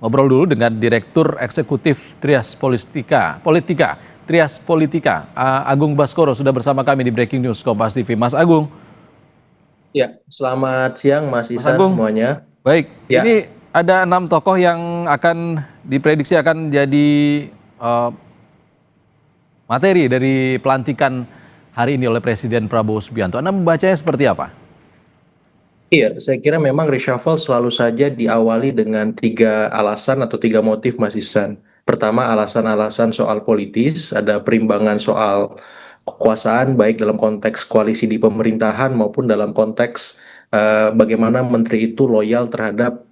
ngobrol dulu dengan Direktur Eksekutif Trias Politika, Agung Baskoro sudah bersama kami di Breaking News Kompas TV. Mas Agung, Ya, selamat siang Mas Mas Isan Agung, semuanya. baik. Ya, Ini ada 6 tokoh yang akan diprediksi akan jadi eh, materi dari pelantikan hari ini oleh Presiden Prabowo Subianto. Anda membacanya seperti apa? iya, saya kira memang reshuffle selalu saja diawali dengan tiga alasan atau tiga motif Mas Isan. Pertama, alasan-alasan soal politis, ada perimbangan soal kekuasaan baik dalam konteks koalisi di pemerintahan maupun dalam konteks bagaimana menteri itu loyal terhadap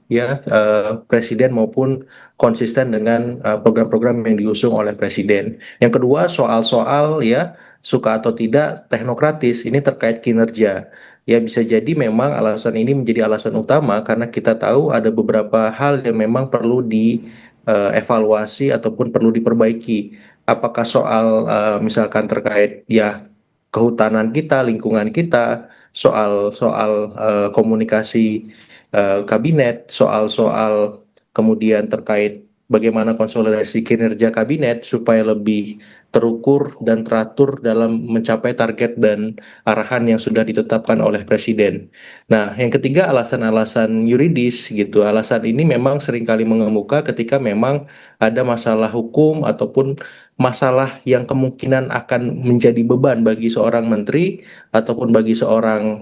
presiden maupun konsisten dengan program-program yang diusung oleh presiden. Yang kedua, soal-soal ya suka atau tidak teknokratis ini terkait kinerja. Ya bisa jadi memang alasan ini menjadi alasan utama karena kita tahu ada beberapa hal yang memang perlu dievaluasi ataupun perlu diperbaiki. Apakah soal misalkan terkait ya kehutanan kita, lingkungan kita, soal-soal komunikasi kabinet, soal-soal kemudian terkait bagaimana konsolidasi kinerja kabinet supaya lebih terukur dan teratur dalam mencapai target dan arahan yang sudah ditetapkan oleh presiden. Nah, yang ketiga alasan-alasan yuridis gitu. Alasan ini memang seringkali mengemuka ketika memang ada masalah hukum ataupun masalah yang kemungkinan akan menjadi beban bagi seorang menteri ataupun bagi seorang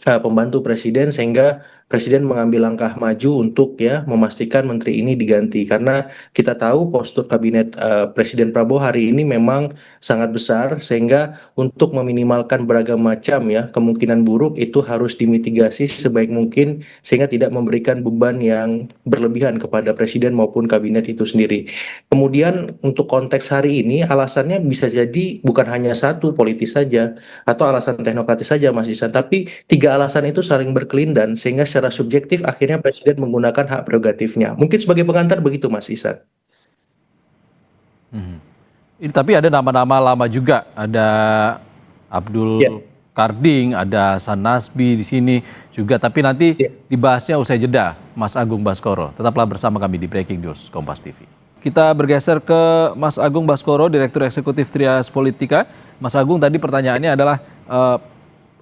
pembantu presiden sehingga presiden mengambil langkah maju untuk ya memastikan menteri ini diganti karena kita tahu postur kabinet Presiden Prabowo hari ini memang sangat besar sehingga untuk meminimalkan beragam macam ya kemungkinan buruk itu harus dimitigasi sebaik mungkin sehingga tidak memberikan beban yang berlebihan kepada presiden maupun kabinet itu sendiri. Kemudian untuk konteks hari ini alasannya bisa jadi bukan hanya satu politis saja atau alasan teknokratis saja Mas Isan, tapi tiga alasan itu saling berkelindan sehingga secara subjektif akhirnya presiden menggunakan hak prerogatifnya. Mungkin sebagai pengantar begitu Mas Isan. Mhm. Ini tapi ada nama-nama lama juga, ada Ya, Abdul Karding, ada Hasan Nasbi di sini juga, tapi nanti ya. dibahasnya usai jeda, Mas Agung Baskoro. Tetaplah bersama kami di Breaking News Kompas TV. Kita bergeser ke Mas Agung Baskoro, Direktur Eksekutif Trias Politika. Mas Agung, tadi pertanyaannya adalah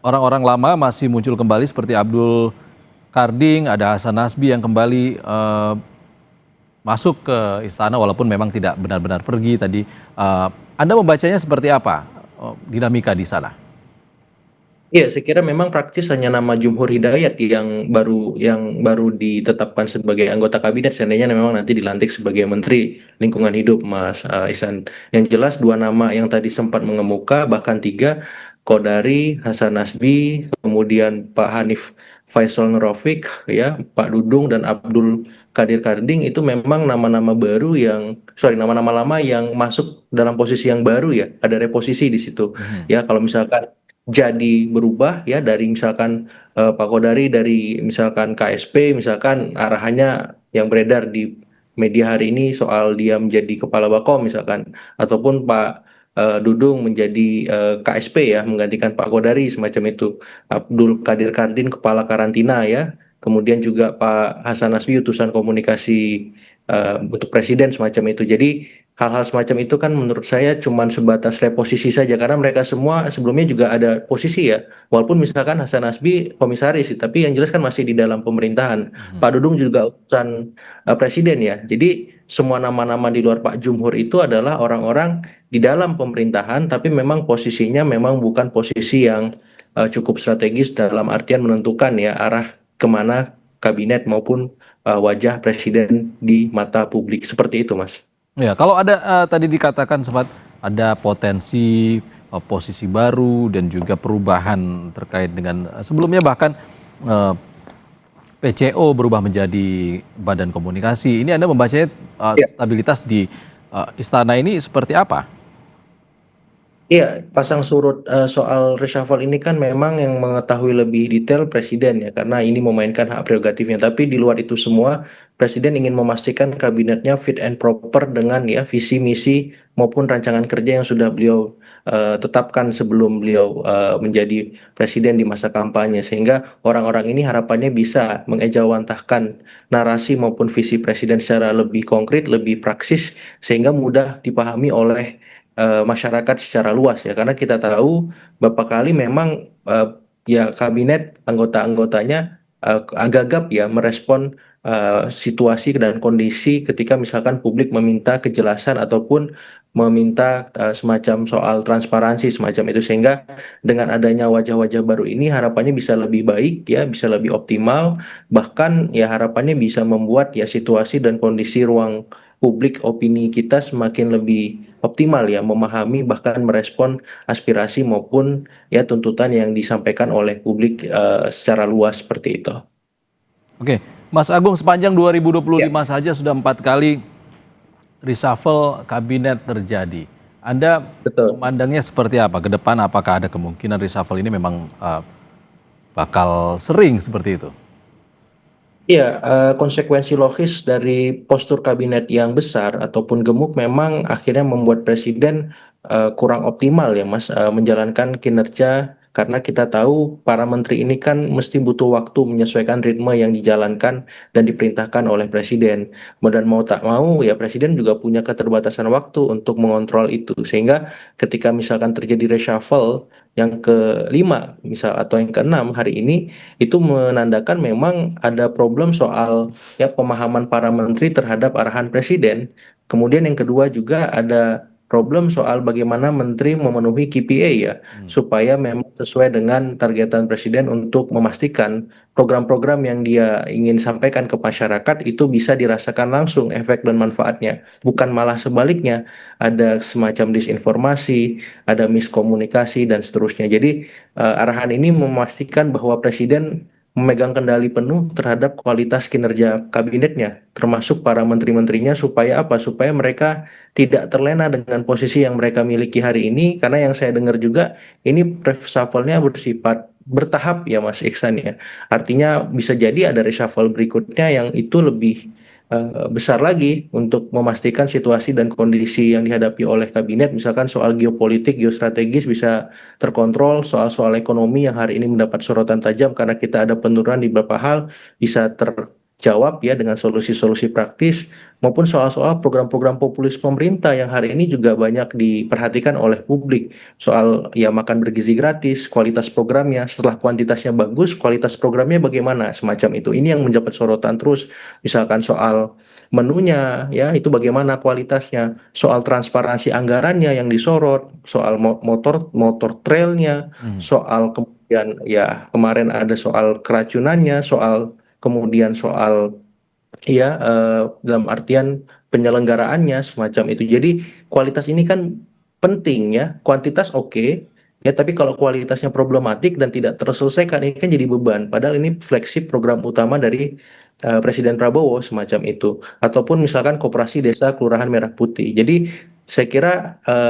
orang-orang lama masih muncul kembali seperti Abdul Karding, ada Hasan Nasbi yang kembali masuk ke istana walaupun memang tidak benar-benar pergi tadi. Anda membacanya seperti apa dinamika di sana? Iya, saya kira memang praktis hanya nama Jumhur Hidayat yang baru ditetapkan sebagai anggota kabinet seandainya memang nanti dilantik sebagai Menteri Lingkungan Hidup, Mas Ihsan. Yang jelas dua nama yang tadi sempat mengemuka, bahkan tiga, Kodari, Hasan Nasbi, kemudian Pak Hanif Faisal Nurofik, ya, Pak Dudung dan Abdul Kadir Karding itu memang nama-nama baru nama-nama lama yang masuk dalam posisi yang baru ya, ada reposisi di situ. Mhm. Ya, kalau misalkan jadi berubah ya dari misalkan Pak Kodari dari misalkan KSP misalkan arahannya yang beredar di media hari ini soal dia menjadi kepala Bakom misalkan ataupun Pak Dudung menjadi KSP ya menggantikan Pak Kodari semacam itu. Abdul Kadir Kardin kepala karantina ya, kemudian juga Pak Hasan Nasbi utusan komunikasi untuk presiden semacam itu. Jadi hal-hal semacam itu kan menurut saya cuman sebatas reposisi saja karena mereka semua sebelumnya juga ada posisi ya. Walaupun misalkan Hasan Nasbi komisaris, tapi yang jelas kan masih di dalam pemerintahan. Mhm. Pak Dudung juga utusan presiden ya. Jadi semua nama-nama di luar Pak Jumhur itu adalah orang-orang di dalam pemerintahan, tapi memang posisinya memang bukan posisi yang cukup strategis dalam artian menentukan ya arah kemana kabinet maupun wajah presiden di mata publik seperti itu, Mas. Ya, kalau ada tadi dikatakan sempat ada potensi posisi baru dan juga perubahan terkait dengan sebelumnya bahkan eh, PCO berubah menjadi Badan Komunikasi. Ini Anda membacanya Ya. stabilitas di istana ini seperti apa? Iya, pasang surut soal reshuffle ini kan memang yang mengetahui lebih detail presiden ya, karena ini memainkan hak prerogatifnya. Tapi di luar itu semua, presiden ingin memastikan kabinetnya fit and proper dengan ya visi misi maupun rancangan kerja yang sudah beliau tetapkan sebelum beliau menjadi presiden di masa kampanye, sehingga orang-orang ini harapannya bisa mengejawantahkan narasi maupun visi presiden secara lebih konkret, lebih praksis, sehingga mudah dipahami oleh masyarakat secara luas ya, karena kita tahu beberapa kali memang ya kabinet anggota-anggotanya gagap ya merespon situasi dan kondisi ketika misalkan publik meminta kejelasan ataupun meminta semacam soal transparansi semacam itu, sehingga dengan adanya wajah-wajah baru ini harapannya bisa lebih baik ya, bisa lebih optimal, bahkan ya harapannya bisa membuat ya situasi dan kondisi ruang publik opini kita semakin lebih optimal ya, memahami bahkan merespon aspirasi maupun ya tuntutan yang disampaikan oleh publik secara luas seperti itu. Oke, Mas Agung, sepanjang Ya, 2025 saja sudah 4 kali reshuffle kabinet terjadi. Anda betul. memandangnya seperti apa ke depan? Apakah ada kemungkinan reshuffle ini memang bakal sering seperti itu? Iya, konsekuensi logis dari postur kabinet yang besar ataupun gemuk memang akhirnya membuat presiden kurang optimal ya Mas, menjalankan kinerja, karena kita tahu para menteri ini kan mesti butuh waktu menyesuaikan ritme yang dijalankan dan diperintahkan oleh presiden. Dan mau tak mau ya presiden juga punya keterbatasan waktu untuk mengontrol itu. Sehingga ketika misalkan terjadi reshuffle yang kelima misal atau yang keenam hari ini, itu menandakan memang ada problem soal ya pemahaman para menteri terhadap arahan presiden. Kemudian yang kedua juga ada problem soal bagaimana menteri memenuhi KPI ya, supaya memang sesuai dengan targetan presiden untuk memastikan program-program yang dia ingin sampaikan ke masyarakat itu bisa dirasakan langsung efek dan manfaatnya. Bukan malah sebaliknya, ada semacam disinformasi, ada miskomunikasi dan seterusnya. Jadi arahan ini memastikan bahwa presiden memegang kendali penuh terhadap kualitas kinerja kabinetnya, termasuk para menteri-menterinya, supaya apa? Supaya mereka tidak terlena dengan posisi yang mereka miliki hari ini, karena yang saya dengar juga ini reshuffle-nya bersifat bertahap ya Mas Iksan ya. Artinya bisa jadi ada reshuffle berikutnya yang itu lebih besar lagi untuk memastikan situasi dan kondisi yang dihadapi oleh kabinet, misalkan soal geopolitik, geostrategis bisa terkontrol, soal-soal ekonomi yang hari ini mendapat sorotan tajam karena kita ada penurunan di beberapa hal bisa terjawab ya dengan solusi-solusi praktis, maupun soal-soal program-program populis pemerintah yang hari ini juga banyak diperhatikan oleh publik, soal ya makan bergizi gratis, kualitas programnya, setelah kuantitasnya bagus, kualitas programnya bagaimana, semacam itu. Ini yang mendapat sorotan terus, misalkan soal menunya ya itu bagaimana kualitasnya, soal transparansi anggarannya yang disorot, soal motor motor trailnya, Hmm. soal kemudian ya kemarin ada soal keracunannya, soal kemudian soal ya dalam artian penyelenggaraannya semacam itu. Jadi kualitas ini kan penting ya, kuantitas oke ya, tapi kalau kualitasnya problematik dan tidak terselesaikan ini kan jadi beban. Padahal ini flagship program utama dari Presiden Prabowo semacam itu. Ataupun misalkan Koperasi Desa Kelurahan Merah Putih. Jadi saya kira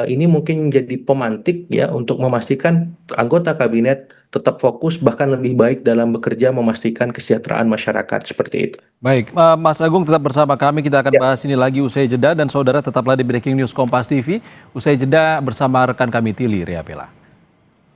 ini mungkin menjadi pemantik ya untuk memastikan anggota kabinet tetap fokus bahkan lebih baik dalam bekerja memastikan kesejahteraan masyarakat seperti itu. Baik, Mas Agung tetap bersama kami. Kita akan Ya. bahas ini lagi usai jeda, dan saudara tetaplah di Breaking News Kompas TV. Usai jeda bersama rekan kami Tili Riapela.